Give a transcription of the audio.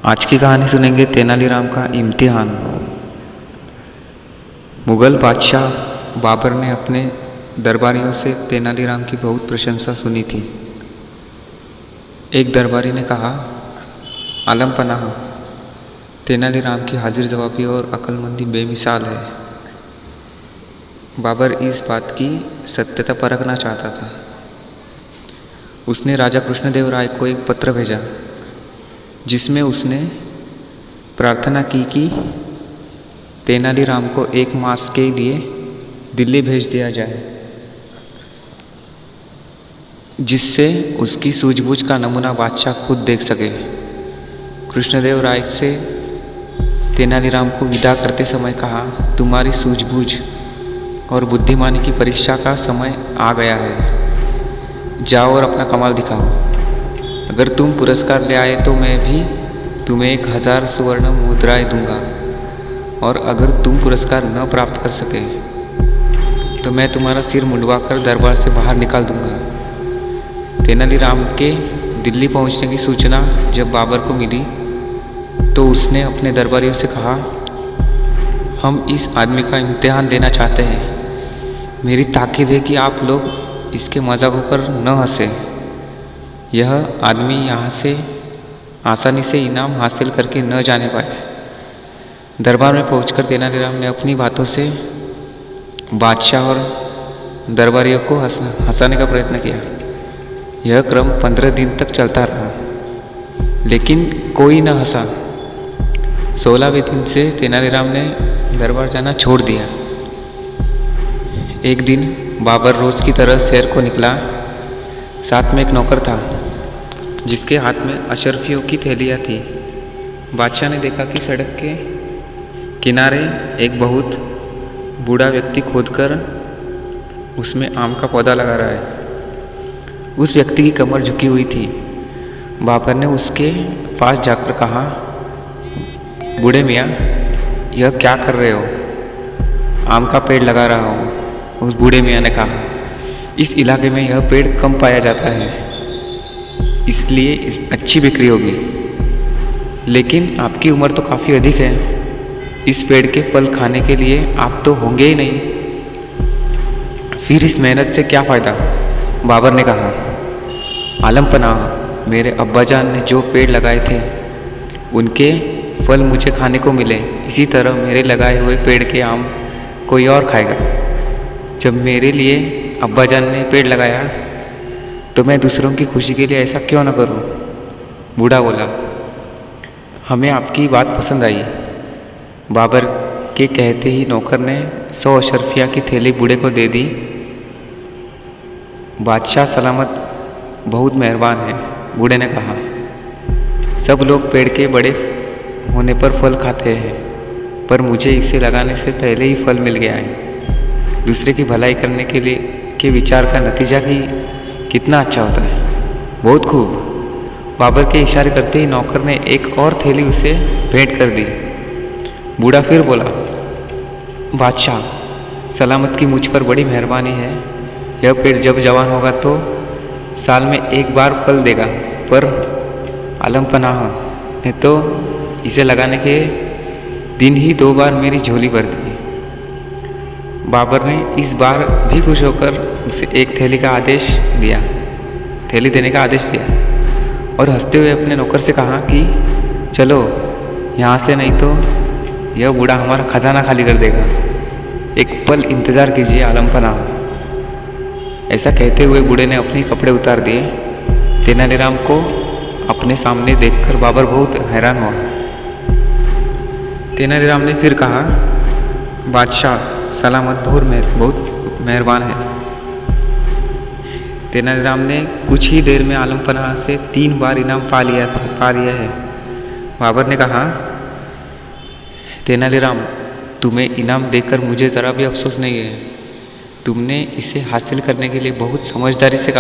आज की कहानी सुनेंगे तेनालीराम का इम्तिहान। मुगल बादशाह बाबर ने अपने दरबारियों से तेनालीराम की बहुत प्रशंसा सुनी थी। एक दरबारी ने कहा, आलम पनाह, तेनालीराम की हाजिर जवाबी और अक्लमंदी बेमिसाल है। बाबर इस बात की सत्यता परखना चाहता था। उसने राजा कृष्णदेव राय को एक पत्र भेजा जिसमें उसने प्रार्थना की कि तेनालीराम को 1 मास के लिए दिल्ली भेज दिया जाए, जिससे उसकी सूझबूझ का नमूना बादशाह खुद देख सके। कृष्णदेव राय से तेनालीराम को विदा करते समय कहा, तुम्हारी सूझबूझ और बुद्धिमानी की परीक्षा का समय आ गया है। जाओ और अपना कमाल दिखाओ। अगर तुम पुरस्कार ले आए तो मैं भी तुम्हें 1000 सुवर्ण मुद्राएं दूंगा, और अगर तुम पुरस्कार न प्राप्त कर सके तो मैं तुम्हारा सिर मुंडवाकर दरबार से बाहर निकाल दूंगा। तेनालीराम के दिल्ली पहुंचने की सूचना जब बाबर को मिली तो उसने अपने दरबारियों से कहा, हम इस आदमी का इम्तिहान लेना चाहते हैं। मेरी ताकीद है कि आप लोग इसके मजाकों पर न हंसे। यह आदमी यहाँ से आसानी से इनाम हासिल करके न जाने पाए। दरबार में पहुंचकर तेनालीराम ने अपनी बातों से बादशाह और दरबारियों को हंसाने का प्रयत्न किया। यह क्रम 15 दिन तक चलता रहा, लेकिन कोई न हंसा। 16वें दिन से तेनालीराम ने दरबार जाना छोड़ दिया। एक दिन बाबर रोज की तरह शहर को निकला। साथ में एक नौकर था जिसके हाथ में अशर्फियों की थैलियाँ थी। बादशाह ने देखा कि सड़क के किनारे एक बहुत बूढ़ा व्यक्ति खोदकर उसमें आम का पौधा लगा रहा है। उस व्यक्ति की कमर झुकी हुई थी। बाबर ने उसके पास जाकर कहा, बूढ़े मियाँ, यह क्या कर रहे हो? आम का पेड़ लगा रहा हूँ। उस बूढ़े मियाँ ने कहा, इस इलाके में यह पेड़ कम पाया जाता है, इसलिए अच्छी बिक्री होगी, लेकिन आपकी उम्र तो काफ़ी अधिक है। इस पेड़ के फल खाने के लिए आप तो होंगे ही नहीं, फिर इस मेहनत से क्या फ़ायदा? बाबर ने कहा, आलम पनाह, मेरे अब्बाजान ने जो पेड़ लगाए थे उनके फल मुझे खाने को मिले, इसी तरह मेरे लगाए हुए पेड़ के आम कोई और खाएगा। जब मेरे लिए अब्बाजान ने पेड़ लगाया तो मैं दूसरों की खुशी के लिए ऐसा क्यों न करूं? बूढ़ा बोला, हमें आपकी बात पसंद आई। बाबर के कहते ही नौकर ने 100 अशर्फिया की थैली बूढ़े को दे दी। बादशाह सलामत बहुत मेहरबान है, बूढ़े ने कहा। सब लोग पेड़ के बड़े होने पर फल खाते हैं, पर मुझे इसे लगाने से पहले ही फल मिल गया है। दूसरे की भलाई करने के लिए के विचार का नतीजा ही कितना अच्छा होता है। बहुत खूब। बाबर के इशारे करते ही नौकर ने एक और थैली उसे भेंट कर दी। बूढ़ा फिर बोला, बादशाह सलामत की मुझ पर बड़ी मेहरबानी है। यह पेड़ जब जवान होगा तो साल में 1 बार फल देगा, पर आलम पनाह ने तो इसे लगाने के दिन ही 2 बार मेरी झोली भर दी। बाबर ने इस बार भी खुश होकर उसे एक थैली देने का आदेश दिया और हंसते हुए अपने नौकर से कहा कि चलो यहाँ से, नहीं तो यह बूढ़ा हमारा खजाना खाली कर देगा। एक पल इंतज़ार कीजिए आलम पनाह। ऐसा कहते हुए बूढ़े ने अपने कपड़े उतार दिए। तेनालीराम को अपने सामने देखकर बाबर बहुत हैरान हुआ। तेनालीराम ने फिर कहा, बादशाह सलामत बहुत मेहरबान है। तेनालीराम ने कुछ ही देर में आलम पनाह से 3 बार इनाम पा लिया है। बाबर ने कहा, तेनालीराम, तुम्हें इनाम देकर मुझे ज़रा भी अफसोस नहीं है। तुमने इसे हासिल करने के लिए बहुत समझदारी से